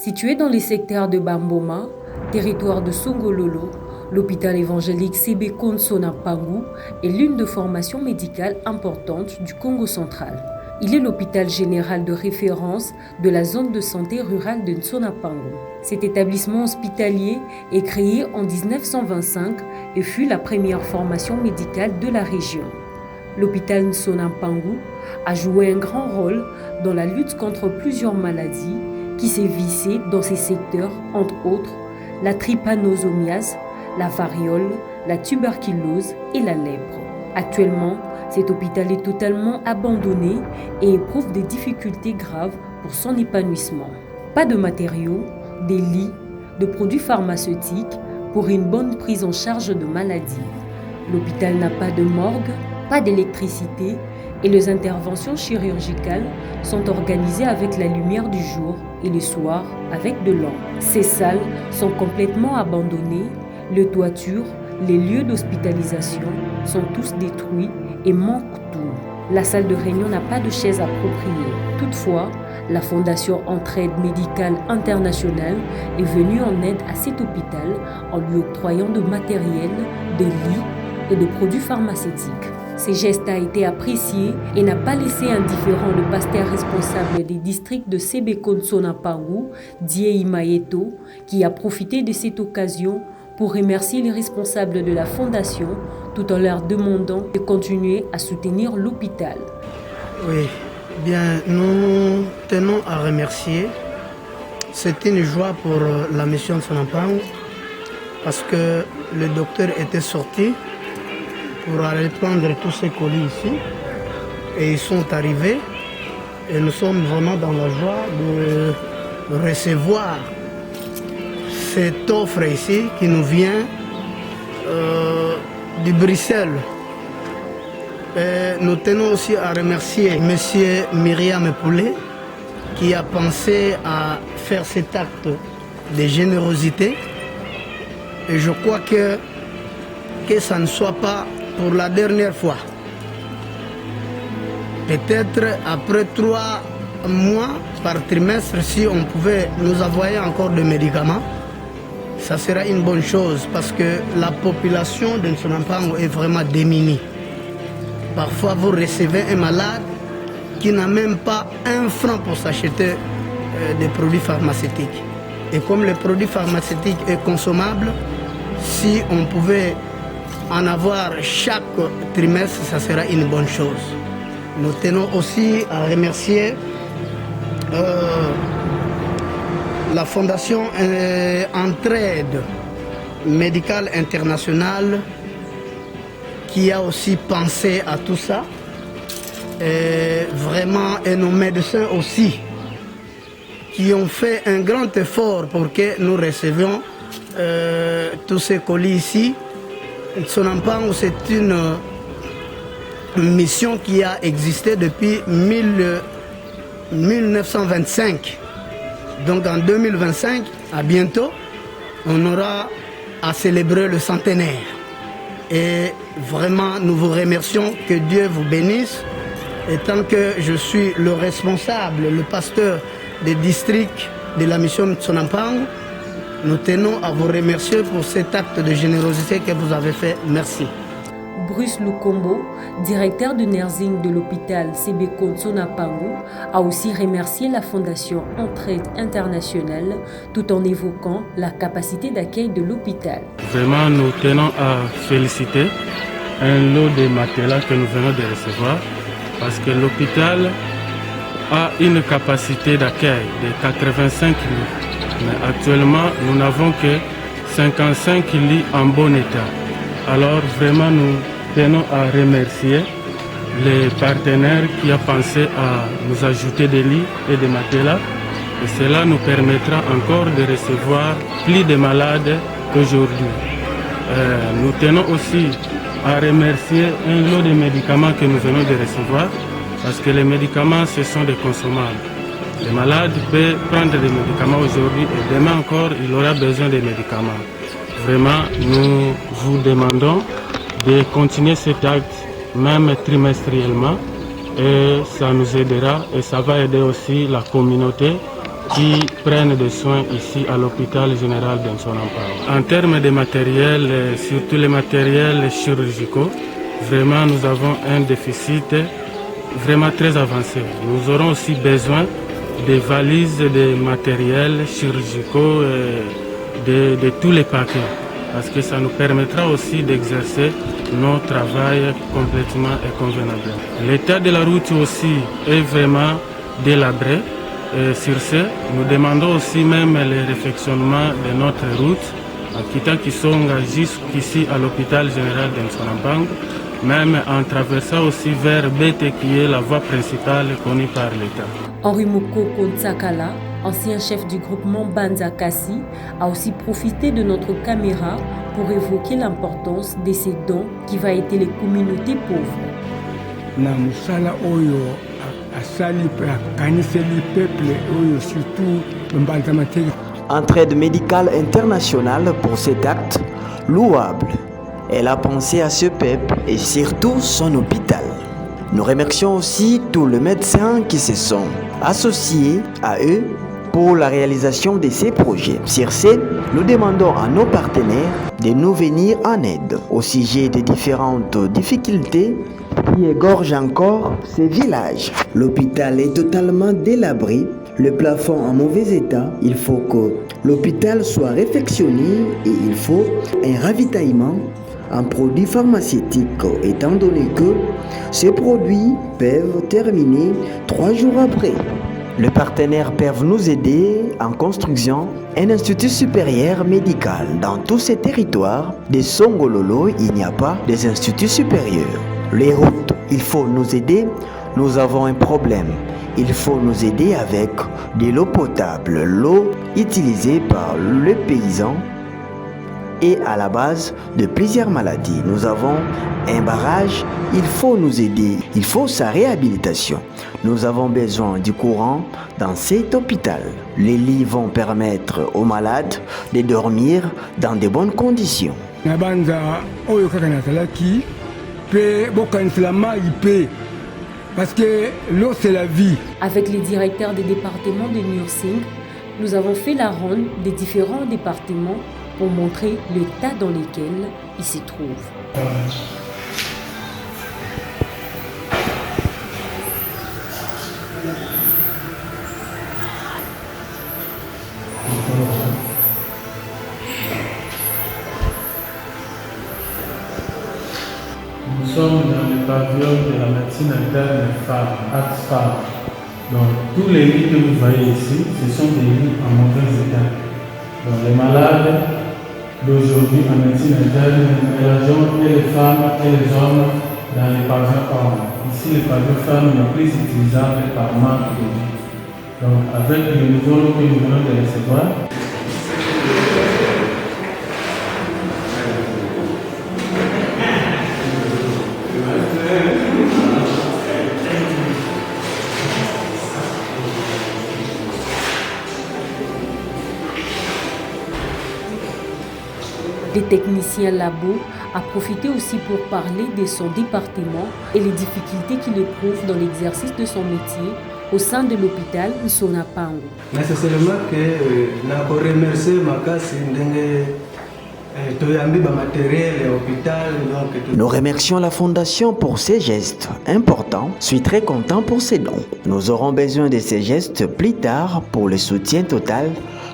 Situé dans les secteurs de Bamboma, territoire de Songololo, l'hôpital évangélique CB Konsona Pangu est l'une des formations médicales importantes du Congo central. Il est l'hôpital général de référence de la zone de santé rurale de Nsona Pangu. Cet établissement hospitalier est créé en 1925 et fut la première formation médicale de la région. L'hôpital Nsona Pangu a joué un grand rôle dans la lutte contre plusieurs maladies qui sévissaient dans ces secteurs, entre autres la trypanosomiase, la variole, la tuberculose et la lèpre. Actuellement, cet hôpital est totalement abandonné et éprouve des difficultés graves pour son épanouissement. Pas de matériaux, des lits, de produits pharmaceutiques pour une bonne prise en charge de maladies. L'hôpital n'a pas de morgue, pas d'électricité et les interventions chirurgicales sont organisées avec la lumière du jour et le soir avec de lampes. Ces salles sont complètement abandonnées, les toitures, les lieux d'hospitalisation sont tous détruits et manquent tout. La salle de réunion n'a pas de chaises appropriées. Toutefois, la Fondation Entraide Médicale Internationale est venue en aide à cet hôpital en lui octroyant de matériel, des lits et de produits pharmaceutiques. Ce geste a été apprécié et n'a pas laissé indifférent le pasteur responsable des districts de CB Konsona Pangu, Diei Maeto, qui a profité de cette occasion pour remercier les responsables de la fondation tout en leur demandant de continuer à soutenir l'hôpital. Oui, bien, nous tenons à remercier. C'est une joie pour la mission de Sonapang parce que le docteur était sorti pour aller prendre tous ces colis ici et ils sont arrivés et nous sommes vraiment dans la joie de recevoir cette offre ici qui nous vient du Bruxelles. Et nous tenons aussi à remercier M. Myriam Poulet qui a pensé à faire cet acte de générosité et je crois que ça ne soit pas pour la dernière fois. Peut-être après 3 mois par trimestre, si on pouvait nous envoyer encore des médicaments, ça sera une bonne chose parce que la population de Nsonampango est vraiment démunie. Parfois, vous recevez un malade qui n'a même pas 1 franc pour s'acheter des produits pharmaceutiques. Et comme le produit pharmaceutique est consommable, si on pouvait en avoir chaque trimestre, ça sera une bonne chose. Nous tenons aussi à remercier la Fondation Entraide Médicale Internationale qui a aussi pensé à tout ça. Et vraiment, et nos médecins aussi, qui ont fait un grand effort pour que nous recevions tous ces colis ici. Sonampango, c'est une mission qui a existé depuis 1925. Donc en 2025, à bientôt, on aura à célébrer le centenaire. Et vraiment, nous vous remercions, que Dieu vous bénisse. Et tant que je suis le responsable, le pasteur des districts de la mission de Sonampango, nous tenons à vous remercier pour cet acte de générosité que vous avez fait. Merci. Bruce Lukombo, directeur de nursing de l'hôpital CB Konsona Pangu, a aussi remercié la Fondation Entraide Internationale tout en évoquant la capacité d'accueil de l'hôpital. Vraiment, nous tenons à féliciter un lot de matelas que nous venons de recevoir parce que l'hôpital a une capacité d'accueil de 85 lits. Mais actuellement, nous n'avons que 55 lits en bon état. Alors vraiment, nous tenons à remercier les partenaires qui ont pensé à nous ajouter des lits et des matelas. Et cela nous permettra encore de recevoir plus de malades qu'aujourd'hui. Nous tenons aussi à remercier un lot de médicaments que nous venons de recevoir parce que les médicaments, ce sont des consommables. Le malade peut prendre des médicaments aujourd'hui et demain encore, il aura besoin de médicaments. Vraiment, nous vous demandons de continuer cet acte, même trimestriellement, et ça nous aidera et ça va aider aussi la communauté qui prennent des soins ici à l'hôpital général d'Nsonapangou. En termes de matériel, surtout les matériels chirurgicaux, vraiment nous avons un déficit vraiment très avancé. Nous aurons aussi besoin des valises de matériel chirurgicaux de tous les paquets, parce que ça nous permettra aussi d'exercer notre travail complètement et convenablement. L'état de la route aussi est vraiment délabré. Sur ce, nous demandons aussi même le réfectionnement de notre route en quittant Kisonga jusqu'ici à l'hôpital général d'Nsonapangou, même en traversant aussi vers Bete qui est la voie principale connue par l'État. Henri Mokoko Ntsakala, ancien chef du groupement Banza Kassi, a aussi profité de notre caméra pour évoquer l'importance de ces dons qui va aider les communautés pauvres. Na musala oyo asali akaniseli peuple oyo surtout Banza Materi. Entraide médicale internationale pour cet acte louable. Elle a pensé à ce peuple et surtout son hôpital. Nous remercions aussi tous les médecins qui se sont associés à eux pour la réalisation de ces projets. Sur ce, nous demandons à nos partenaires de nous venir en aide au sujet des différentes difficultés qui égorgent encore ces villages. L'hôpital est totalement délabré, le plafond en mauvais état. Il faut que l'hôpital soit réfectionné et il faut un ravitaillement en produits pharmaceutiques, étant donné que ces produits peuvent terminer 3 jours après. Les partenaires peuvent nous aider en construisant un institut supérieur médical. Dans tous ces territoires de Songololo, il n'y a pas des instituts supérieurs. Les routes, il faut nous aider. Nous avons un problème. Il faut nous aider avec de l'eau potable, l'eau utilisée par les paysans et à la base de plusieurs maladies. Nous avons un barrage, il faut nous aider, il faut sa réhabilitation. Nous avons besoin du courant dans cet hôpital. Les lits vont permettre aux malades de dormir dans de bonnes conditions. Parce que l'eau c'est la vie. Avec les directeurs des départements de nursing, nous avons fait la ronde des différents départements pour montrer l'état dans lequel ils se trouvent. Nous sommes dans le pavillon de la médecine interne femme, axe femme. Donc tous les lits que vous voyez ici, ce sont des lits en mauvais état. Donc les malades d'aujourd'hui en médecine interne, nous mélangeons et les femmes et les hommes dans les pavillons hommes. Ici, les pavillons femmes n'est plus utilisable par manque de vie. Donc avec le nouveau lot que nous venons de recevoir, Les techniciens labo a profité aussi pour parler de son département et les difficultés qu'il éprouve dans l'exercice de son métier au sein de l'hôpital Nsonapangou. C'est seulement que je remercie Makasi Nous remercions la Fondation pour ces gestes importants. Je suis très content pour ces dons. Nous aurons besoin de ces gestes plus tard pour le soutien total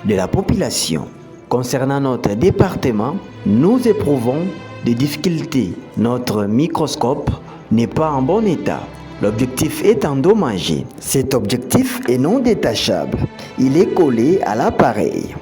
de la population. Concernant notre département, nous éprouvons des difficultés. Notre microscope n'est pas en bon état. L'objectif est endommagé. Cet objectif est non détachable. Il est collé à l'appareil.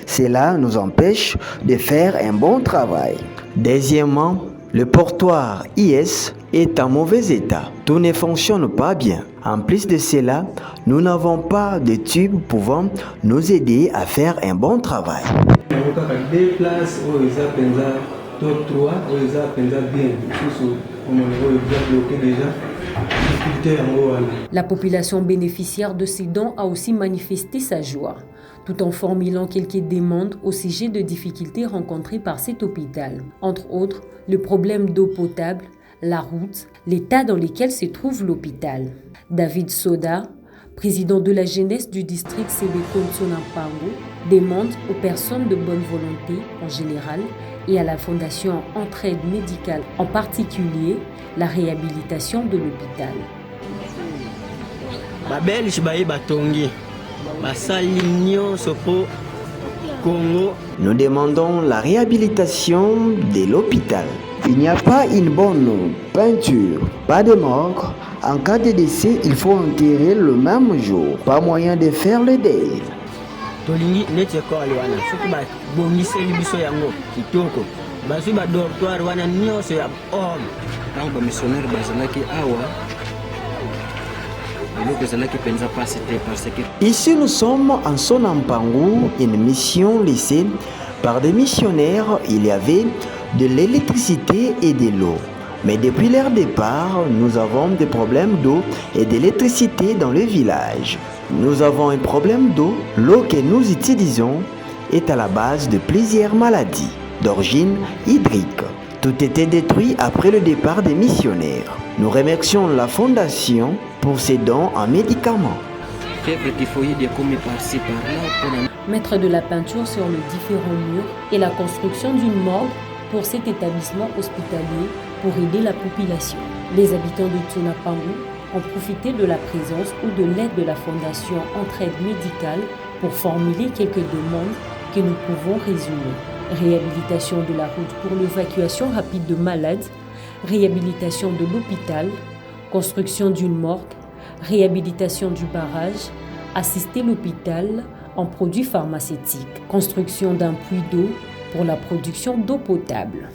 Cela nous empêche de faire un bon travail. Deuxièmement, le portoir IS est en mauvais état. Tout ne fonctionne pas bien. En plus de cela, nous n'avons pas de tubes pouvant nous aider à faire un bon travail. La population bénéficiaire de ces dons a aussi manifesté sa joie, tout en formulant quelques demandes au sujet de difficultés rencontrées par cet hôpital. Entre autres, le problème d'eau potable, la route, l'état dans lequel se trouve l'hôpital. David Soda, président de la jeunesse du district CB Konsona Pango, demande aux personnes de bonne volonté en général et à la Fondation Entraide Médicale en particulier la réhabilitation de l'hôpital. Nous demandons la réhabilitation de l'hôpital. Il n'y a pas une bonne peinture, pas de morgue. En cas de décès, il faut enterrer le même jour, pas moyen de faire le deuil. Ici nous sommes en Sonampangu, une mission laissée par des missionnaires. Il y avait de l'électricité et de l'eau. Mais depuis leur départ, nous avons des problèmes d'eau et d'électricité dans le village. Nous avons un problème d'eau. L'eau que nous utilisons est à la base de plusieurs maladies d'origine hydrique. Tout était détruit après le départ des missionnaires. Nous remercions la Fondation pour ses dons en médicaments. Mettre de la peinture sur les différents murs et la construction d'une morgue pour cet établissement hospitalier pour aider la population. Les habitants de Tsonapangu ont profité de la présence ou de l'aide de la Fondation Entraide Médicale pour formuler quelques demandes que nous pouvons résumer. Réhabilitation de la route pour l'évacuation rapide de malades, réhabilitation de l'hôpital, construction d'une morgue, réhabilitation du barrage, assister l'hôpital en produits pharmaceutiques, construction d'un puits d'eau pour la production d'eau potable.